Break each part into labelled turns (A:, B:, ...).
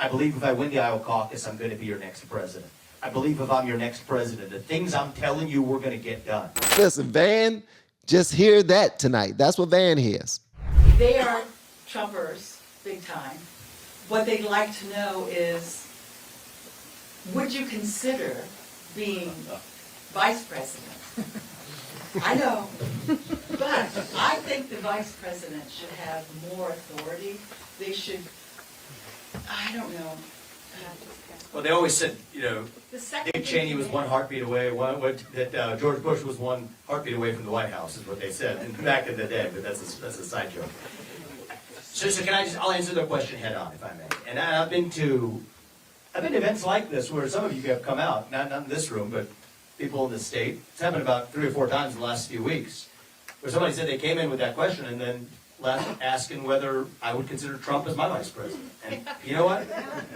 A: I believe if I win the Iowa caucus, I'm going to be your next president. I believe if I'm your next president, the things I'm telling you we're going to get done.
B: Listen, Van, just hear that tonight. That's what Van hears.
C: They are Trumpers, big time. What they'd like to know is, would you consider being vice president? I know, but I think the vice president should have more authority. They should, I don't know.
A: Well, they always said, you know,
C: The second
A: Dick Cheney was one heartbeat away, that George Bush was one heartbeat away from the White House, is what they said back in the day, but that's a side joke. So can I I'll answer the question head on, if I may. And I've been to events like this where some of you have come out, not in this room, but people in the state. It's happened about 3 or 4 times in the last few weeks, where somebody said they came in with that question and then left asking whether I would consider Trump as my vice president. And you know what?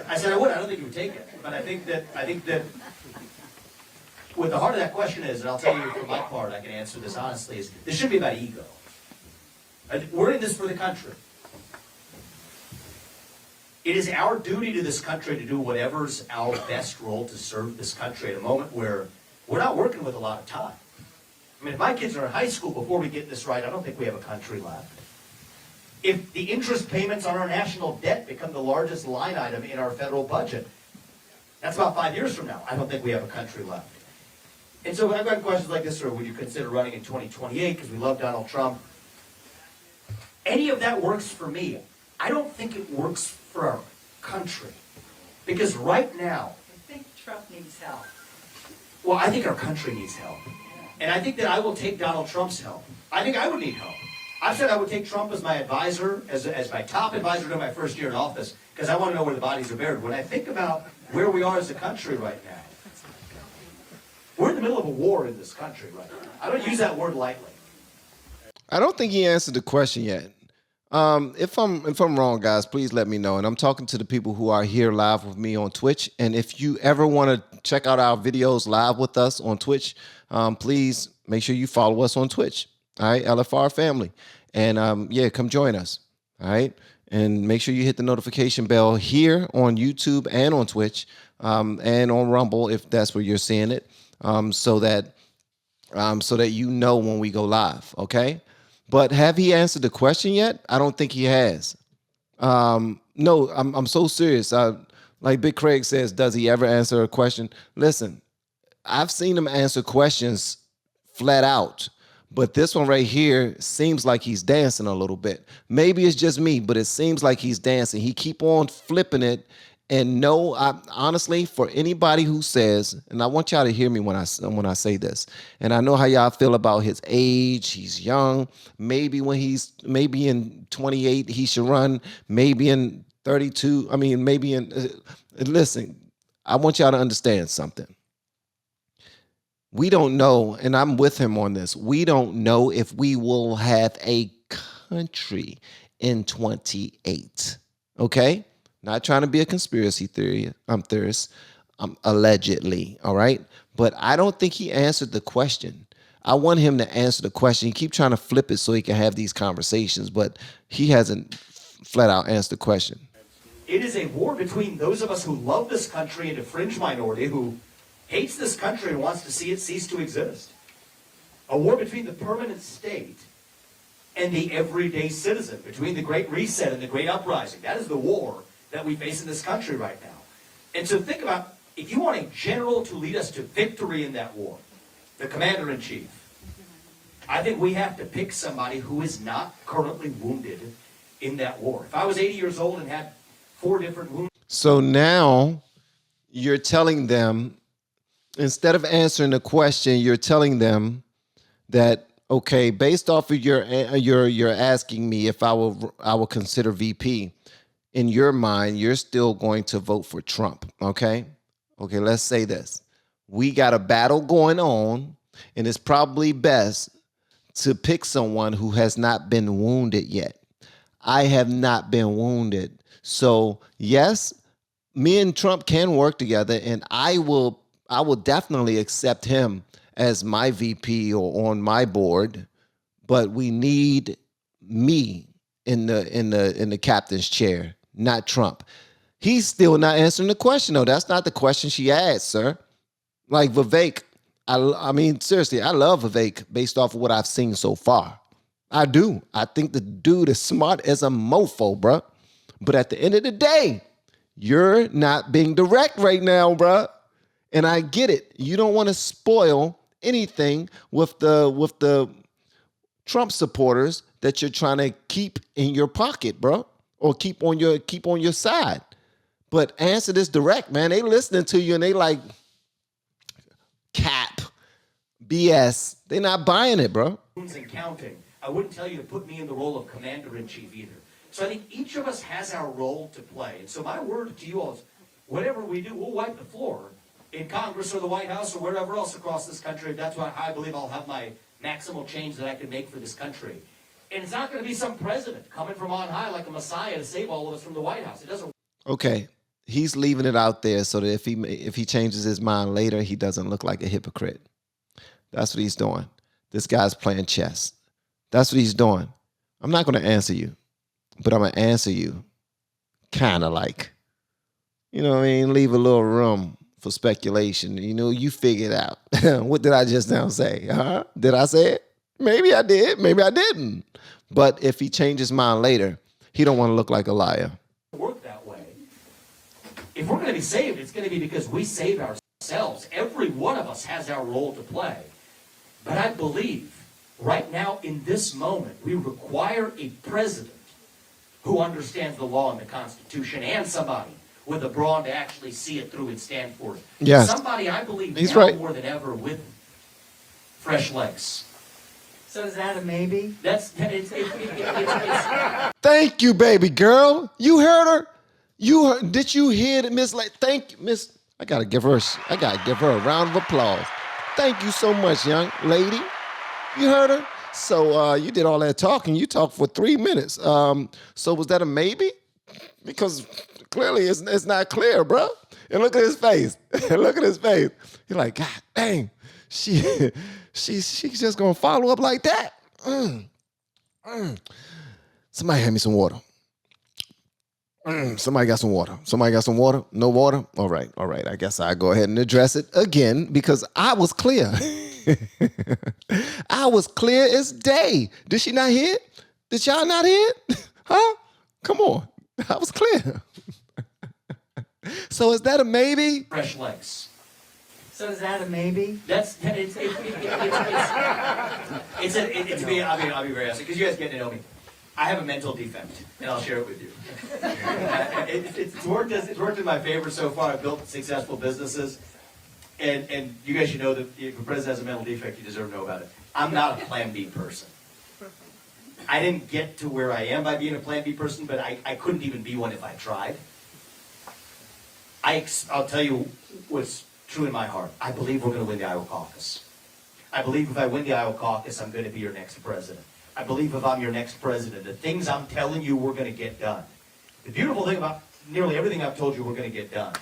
A: I said I would. I don't think he would take it. But I think that what the heart of that question is, and I'll tell you for my part, I can answer this honestly, is this shouldn't be about ego. We're in this for the country. It is our duty to this country to do whatever's our best role to serve this country at a moment where we're not working with a lot of time. I mean, if my kids are in high school before we get this right, I don't think we have a country left. If the interest payments on our national debt become the largest line item in our federal budget, that's about 5 years from now. I don't think we have a country left. And so when I've got questions like this, or would you consider running in 2028 because we love Donald Trump? Any of that works for me. I don't think it works for our country. Because right now,
C: I think Trump needs help.
A: well, I think our country needs help. And I think that I will take Donald Trump's help. I think I would need help. I've said I would take Trump as my advisor, as my top advisor during my first year in office, because I want to know where the bodies are buried. When I think about where we are as a country right now, we're in the middle of a war in this country right now. I don't use that word lightly.
B: I don't think he answered the question yet. If I'm wrong, guys, please let me know. And I'm talking to the people who are here live with me on Twitch. And if you ever want to check out our videos live with us on Twitch, please make sure you follow us on Twitch. All right, LFR Family. And yeah, come join us. All right. And make sure you hit the notification bell here on YouTube and on Twitch and on Rumble if that's where you're seeing it, so that you know when we go live. Okay. But have he answered the question yet? I don't think he has. No, I'm so serious. Like Big Craig says, does he ever answer a question? Listen, I've seen him answer questions flat out. But this one right here seems like he's dancing a little bit. Maybe it's just me, but it seems like he's dancing. He keep on flipping it. And no, honestly, for anybody who says, and I want y'all to hear me when I say this, and I know how y'all feel about his age. He's young. Maybe in 28 he should run. Maybe in 32. I mean, maybe in. Listen, I want y'all to understand something. We don't know, and I'm with him on this. We don't know if we will have a country in 28. Okay? Not trying to be a conspiracy theorist. Allegedly, all right? But I don't think he answered the question. I want him to answer the question. He keep trying to flip it so he can have these conversations, but he hasn't flat out answered the question.
A: It is a war between those of us who love this country and a fringe minority who hates this country and wants to see it cease to exist. A war between the permanent state and the everyday citizen, between the Great Reset and the Great Uprising. That is the war that we face in this country right now. And so think about, if you want a general to lead us to victory in that war, the commander-in-chief, I think we have to pick somebody who is not currently wounded in that war. If I was 80 years old and had 4 different wounds.
B: So now you're telling them, instead of answering the question, you're telling them that, okay, based off of you're asking me if I will consider VP. In your mind, you're still going to vote for Trump. Okay, let's say this. We got a battle going on, and it's probably best to pick someone who has not been wounded yet. I have not been wounded. So yes, me and Trump can work together, and I will definitely accept him as my VP or on my board, but we need me in the captain's chair, not Trump. He's still not answering the question, though. That's not the question she asked, sir. Like Vivek, I mean, seriously, I love Vivek based off of what I've seen so far. I do. I think the dude is smart as a mofo, bruh. But at the end of the day, you're not being direct right now, bruh. And I get it. You don't want to spoil anything with the Trump supporters that you're trying to keep in your pocket, bro, or keep on your side. But answer this direct, man. They listening to you and they like cap, BS. They not buying it, bro.
A: And counting. I wouldn't tell you to put me in the role of commander-in-chief either. So I think each of us has our role to play. And so my word to you all is, whatever we do, we'll wipe the floor in Congress or the White House or wherever else across this country. That's why I believe I'll have my maximal change that I can make for this country. And it's not going to be some president coming from on high like a messiah to save all of us from the White House. It doesn't.
B: Okay, he's leaving it out there so that if he changes his mind later, he doesn't look like a hypocrite. That's what he's doing. This guy's playing chess. That's what he's doing. I'm not going to answer you, but I'm going to answer you kind of like, you know what I mean? Leave a little room for speculation. You know, you figure it out. What did I just now say? Huh? Did I say it? Maybe I did. Maybe I didn't. But if he changes his mind later, he don't want to look like a liar.
A: Work that way. If we're going to be saved, it's going to be because we save ourselves. Every one of us has our role to play. But I believe right now in this moment, we require a president who understands the law and the Constitution and somebody with a brawn to actually see it through and stand for it.
B: Yes.
A: Somebody, I believe,
B: he's
A: now
B: right.
A: more than ever with fresh legs.
C: So is that a maybe?
A: It's
B: Thank you, baby girl. You heard her. Did you hear that, Miss? Thank you, Miss. I gotta give her a round of applause. Thank you so much, young lady. You heard her. So you did all that talking. You talked for 3 minutes. So was that a maybe? Because clearly it's not clear, bro. And look at his face. Look at his face. You're like, God dang, she's just gonna follow up like that. Somebody hand me some water. Somebody got some water. Somebody got some water? No water? All right. I guess I'll go ahead and address it again because I was clear. I was clear as day. Did she not hear it? Did y'all not hear it? Huh? Come on. I was clear. So is that a maybe?
A: fresh legs.
C: So is that a maybe?
A: I'll be very honest, because you guys get to know me. I have a mental defect, and I'll share it with you. It's worked in my favor so far. I've built successful businesses, and you guys should know that if a president has a mental defect, you deserve to know about it. I'm not a Plan B person. I didn't get to where I am by being a Plan B person, but I couldn't even be one if I tried. I'll tell you what's true in my heart. I believe we're going to win the Iowa caucus. I believe if I win the Iowa caucus, I'm going to be your next president. I believe if I'm your next president, the things I'm telling you we're going to get done. The beautiful thing about nearly everything I've told you we're going to get done.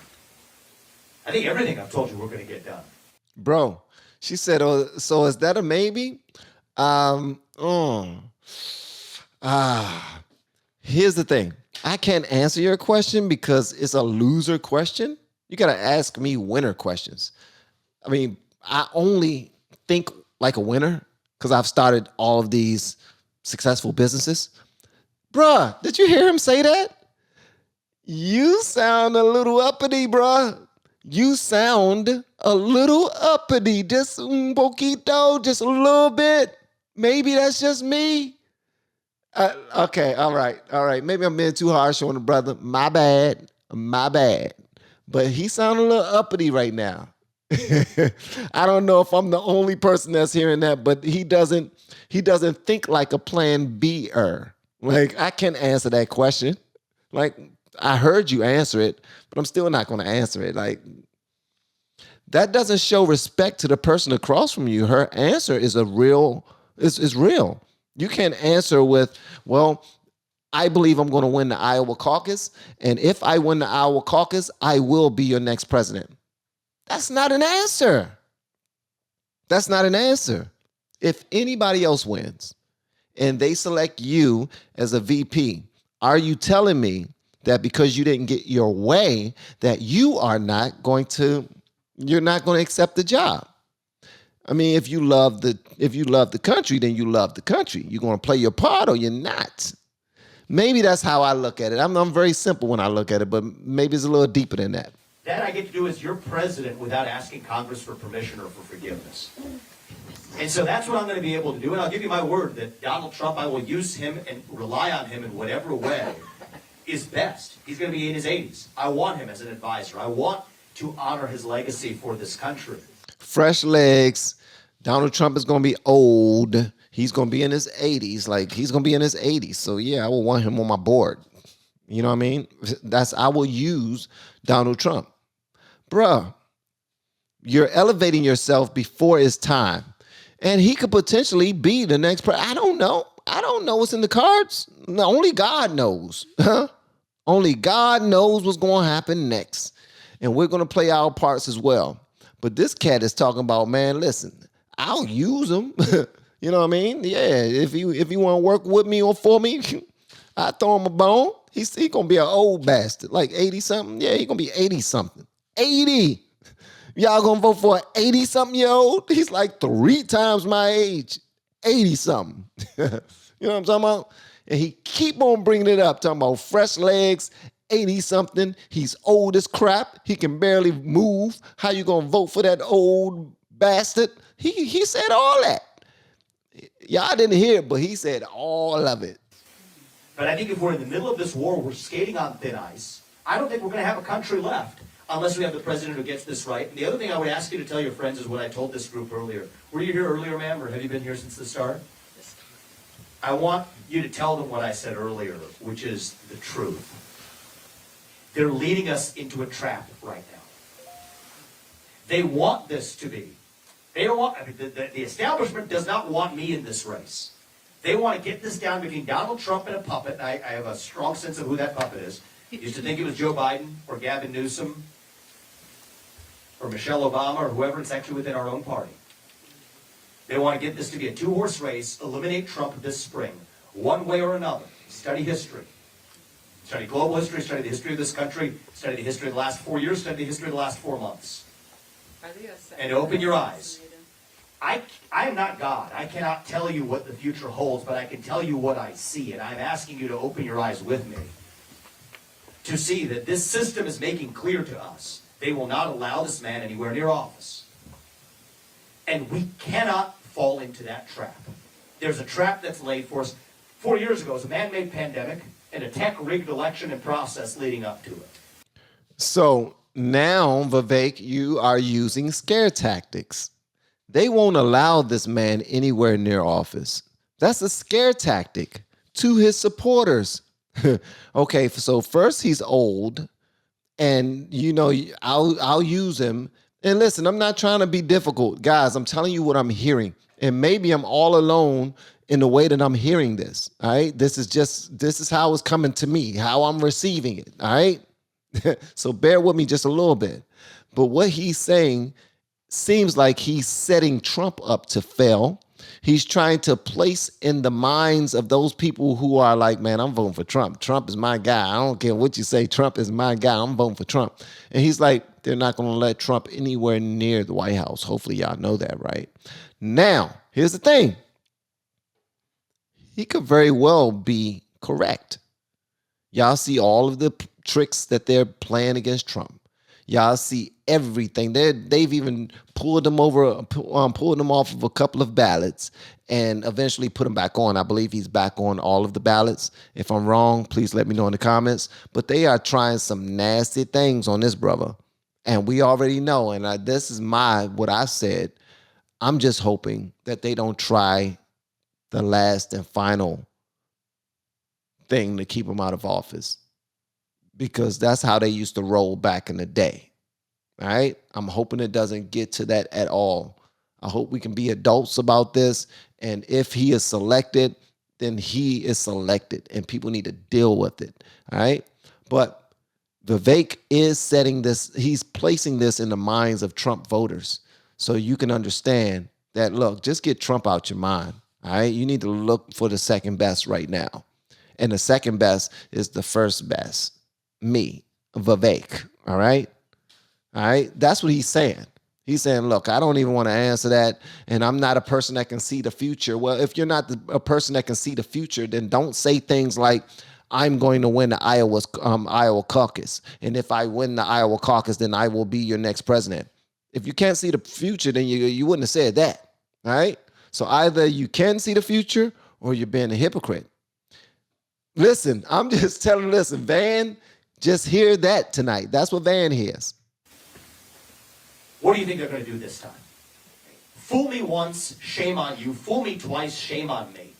A: I think everything I've told you we're going to get done.
B: Bro, she said, oh, so is that a maybe? Here's the thing. I can't answer your question because it's a loser question. You got to ask me winner questions. I mean, I only think like a winner because I've started all of these successful businesses. Bruh, did you hear him say that? You sound a little uppity, bruh. You sound a little uppity, just un poquito, just a little bit. Maybe that's just me. Okay, all right. Maybe I'm being too harsh on the brother. My bad. But he sounds a little uppity right now. I don't know if I'm the only person that's hearing that, but he doesn't think like a Plan B-er. Like, I can't answer that question. Like, I heard you answer it, but I'm still not going to answer it. Like, that doesn't show respect to the person across from you. Her answer is real. You can't answer with, well, I believe I'm going to win the Iowa caucus, and if I win the Iowa caucus, I will be your next president. That's not an answer. That's not an answer. If anybody else wins and they select you as a VP, are you telling me that because you didn't get your way, that you're not going to accept the job. I mean, if you love the country, then you love the country. You're going to play your part or you're not. Maybe that's how I look at it. I'm very simple when I look at it, but maybe it's a little deeper than that.
A: That I get to do as your president without asking Congress for permission or for forgiveness. And so that's what I'm going to be able to do. And I'll give you my word that Donald Trump, I will use him and rely on him in whatever way is best. He's going to be in his 80s. I want him as an advisor. I want to honor his legacy for this country.
B: Fresh legs. Donald Trump is going to be old. He's going to be in his 80s. He's going to be in his 80s. So yeah, I will want him on my board. You know what I mean? I will use Donald Trump. Bruh, you're elevating yourself before it's time. And he could potentially be the next president. I don't know. I don't know what's in the cards. No, only God knows. Only God knows what's going to happen next. And we're going to play our parts as well. But this cat is talking about, man, listen, I'll use him. You know what I mean? Yeah, if he want to work with me or for me, I throw him a bone. He's going to be an old bastard, like 80-something. Yeah, he's going to be 80-something. 80. Y'all going to vote for an 80-something-year-old? He's like 3 times my age. 80-something. You know what I'm talking about? And he keep on bringing it up, talking about fresh legs, 80-something. He's old as crap. He can barely move. How you going to vote for that old bastard? He said all that. Y'all didn't hear it, but he said all of it.
A: But I think if we're in the middle of this war, we're skating on thin ice. I don't think we're going to have a country left unless we have the president who gets this right. And the other thing I would ask you to tell your friends is what I told this group earlier. Were you here earlier, ma'am, or have you been here since the start? I want you to tell them what I said earlier, which is the truth. They're leading us into a trap right now. They want this to be. They don't want, the establishment does not want me in this race. They want to get this down between Donald Trump and a puppet. And I have a strong sense of who that puppet is. Used to think it was Joe Biden or Gavin Newsom or Michelle Obama or whoever. It's actually within our own party. They want to get this to be a 2-horse race, eliminate Trump this spring, one way or another. Study history. Study global history, study the history of this country, study the history of the last 4 years, study the history of the last 4 months. And open your eyes. I am not God. I cannot tell you what the future holds, but I can tell you what I see. And I'm asking you to open your eyes with me to see that this system is making clear to us they will not allow this man anywhere near office. And we cannot fall into that trap. There's a trap that's laid for us. 4 years ago, it was a man-made pandemic and a tech-rigged election and process leading up to it.
B: So now, Vivek, you are using scare tactics. They won't allow this man anywhere near office. That's a scare tactic to his supporters. Okay, so first he's old, and I'll use him. And listen, I'm not trying to be difficult, guys. I'm telling you what I'm hearing, and maybe I'm all alone in the way that I'm hearing this. All right, this is how it's coming to me, how I'm receiving it. All right, so bear with me just a little bit. But what he's saying seems like he's setting Trump up to fail. He's trying to place in the minds of those people who are like, man, I'm voting for Trump. Trump is my guy. I don't care what you say. Trump is my guy. I'm voting for Trump. And he's like, they're not going to let Trump anywhere near the White House. Hopefully y'all know that, right? Now, here's the thing. He could very well be correct. Y'all see all of the tricks that they're playing against Trump. Y'all see everything. They've even pulled them off of a couple of ballots and eventually put him back on. I believe he's back on all of the ballots. If I'm wrong, please let me know in the comments. But they are trying some nasty things on this brother. And we already know, and this is what I said. I'm just hoping that they don't try the last and final thing to keep him out of office, because that's how they used to roll back in the day. All right? I'm hoping it doesn't get to that at all. I hope we can be adults about this. And if he is selected, then he is selected and people need to deal with it. All right? But Vivek is setting this, he's placing this in the minds of Trump voters. So you can understand that, look, just get Trump out your mind. All right? You need to look for the second best right now. And the second best is the first best. me, Vivek. All right. All right. That's what he's saying. He's saying, look, I don't even want to answer that. And I'm not a person that can see the future. Well, if you're not a person that can see the future, then don't say things like, I'm going to win the Iowa caucus. And if I win the Iowa caucus, then I will be your next president. If you can't see the future, then you wouldn't have said that. All right. So either you can see the future or you're being a hypocrite. Listen, I'm just telling, listen, Van, just hear that tonight. That's what Van hears.
A: What do you think they're going to do this time? Fool me once, shame on you. Fool me twice, shame on me.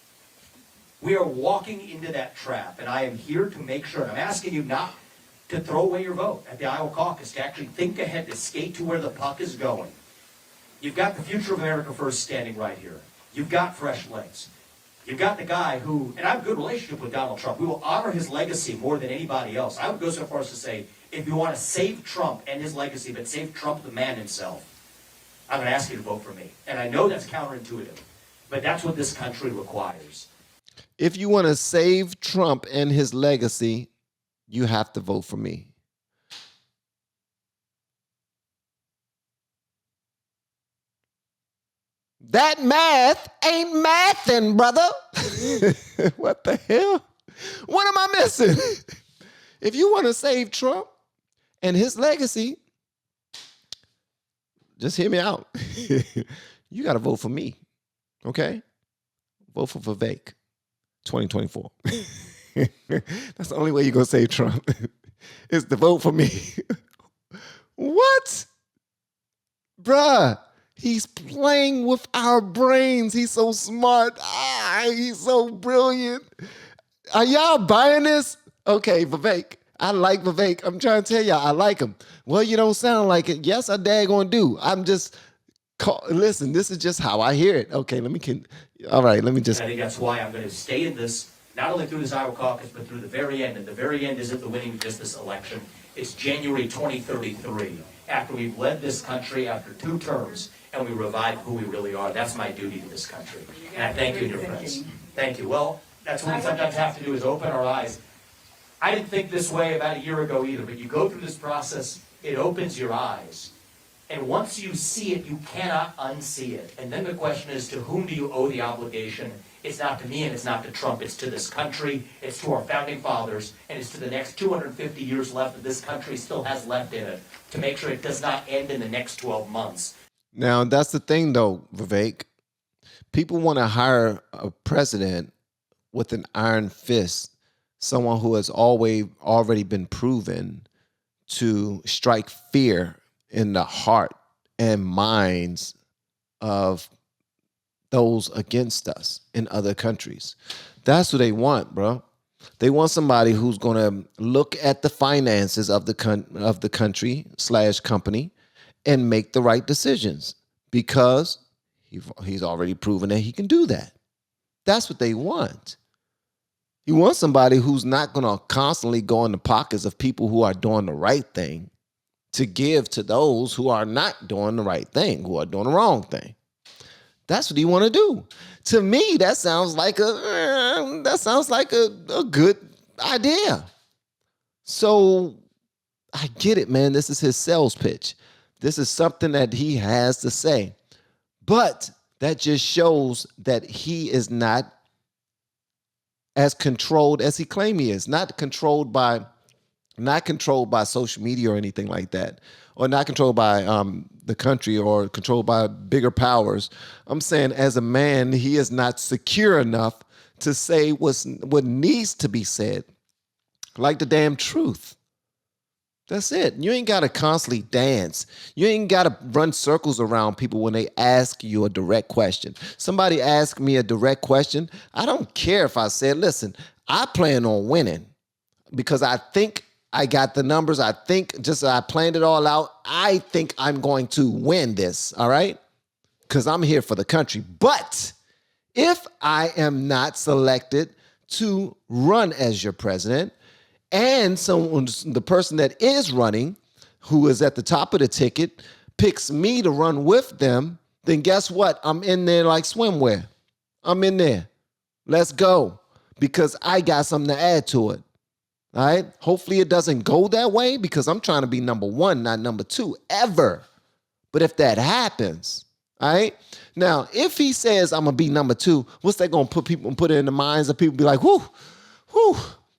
A: We are walking into that trap, and I am here to make sure, and I'm asking you not to throw away your vote at the Iowa caucus, to actually think ahead, to skate to where the puck is going. You've got the future of America First standing right here. You've got fresh legs. You've got the guy who, and I have a good relationship with Donald Trump. We will honor his legacy more than anybody else. I would go so far as to say, if you want to save Trump and his legacy, but save Trump the man himself, I'm going to ask you to vote for me. And I know that's counterintuitive, but that's what this country requires.
B: If you want to save Trump and his legacy, you have to vote for me. That math ain't mathin', brother. What the hell? What am I missing? If you want to save Trump and his legacy, just hear me out. You got to vote for me, okay? Vote for Vivek, 2024. That's the only way you're going to save Trump, is to vote for me. What? Bruh, he's playing with our brains. He's so smart. He's so brilliant. Are y'all buying this? Okay, Vivek. I like Vivek. I'm trying to tell y'all, I like him. Well, you don't sound like it. Yes, I daggone do. I'm just, listen, this is just how I hear it. Okay, all right, let me just.
A: I think that's why I'm going to stay in this, not only through this Iowa caucus, but through the very end. And the very end isn't the winning of just this election. It's January 2033, after we've led this country after 2 terms, and we revive who we really are. That's my duty to this country. And I thank you and your friends. Thank you. Well, that's what we sometimes have to do, is open our eyes. I didn't think this way about a year ago either, but you go through this process, it opens your eyes. And once you see it, you cannot unsee it. And then the question is, to whom do you owe the obligation? It's not to me and it's not to Trump. It's to this country, it's to our founding fathers, and it's to the next 250 years left that this country still has left in it, to make sure it does not end in the next 12 months.
B: Now, that's the thing, though, Vivek. People want to hire a president with an iron fist, someone who has already been proven to strike fear in the heart and minds of those against us in other countries. That's what they want, bro. They want somebody who's going to look at the finances of the country/company and make the right decisions, because he's already proven that he can do that. That's what they want. You want somebody who's not going to constantly go in the pockets of people who are doing the right thing to give to those who are not doing the right thing, who are doing the wrong thing. That's what you want to do. To me, that sounds like a good idea. So I get it, man. This is his sales pitch. This is something that he has to say. But that just shows that he is not as controlled as he claims he is. Not controlled by social media or anything like that, or not controlled by the country or controlled by bigger powers. I'm saying, as a man, he is not secure enough to say what needs to be said, like the damn truth. That's it. You ain't got to constantly dance. You ain't got to run circles around people when they ask you a direct question. Somebody asked me a direct question. I don't care if I said, listen, I plan on winning because I think I got the numbers. I think just I planned it all out. I think I'm going to win this, all right? Because I'm here for the country. But if I am not selected to run as your president, and the person that is running, who is at the top of the ticket, picks me to run with them, then guess what? I'm in there like swimwear. I'm in there. Let's go. Because I got something to add to it. All right. Hopefully it doesn't go that way because I'm trying to be number one, not number two, ever. But if that happens, all right. Now, if he says I'm gonna be number two, what's that gonna put it in the minds of people? Be like, whoo.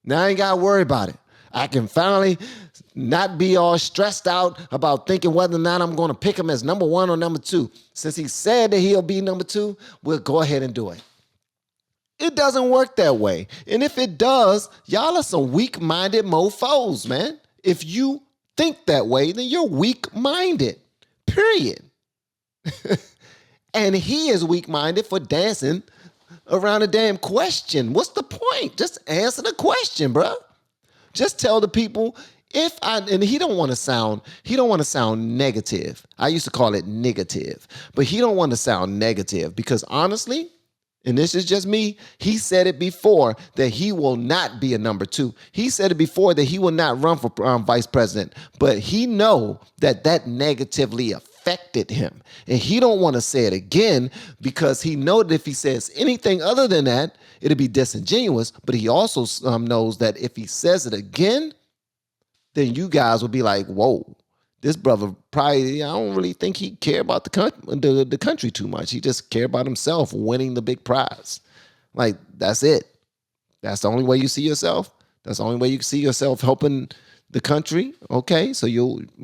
B: Now I ain't gotta worry about it. I can finally not be all stressed out about thinking whether or not I'm gonna pick him as number one or number two. Since he said that he'll be number two, we'll go ahead and do it. It doesn't work that way. And if it does, y'all are some weak-minded mofos, man. If you think that way, then you're weak-minded, period. And he is weak-minded for dancing around a damn question. What's the point? Just answer the question, bro. Just tell the people and he don't want to sound negative. I used to call it negative, but he don't want to sound negative because honestly, and this is just me, he said it before that he will not be a number two. He said it before that he will not run for vice president, but he know that negatively affected him. And he don't want to say it again because he know that if he says anything other than that, it'll be disingenuous. But he also knows that if he says it again, then you guys will be like, whoa, this brother probably, I don't really think he care about the country too much. He just care about himself winning the big prize. Like, that's it. That's the only way you see yourself. That's the only way you can see yourself helping the country. Okay, so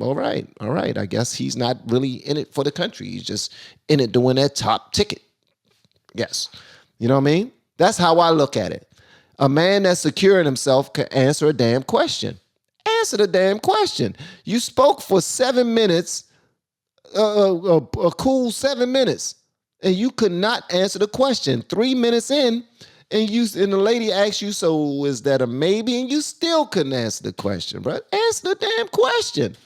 B: all right. I guess he's not really in it for the country. He's just in it to win that top ticket. Yes. You know what I mean? That's how I look at it. A man that's secure in himself can answer a damn question. Answer the damn question. You spoke for 7 minutes, a cool 7 minutes, and you could not answer the question. 3 minutes in, and the lady asked you, so is that a maybe? And you still couldn't answer the question, bro. Answer the damn question.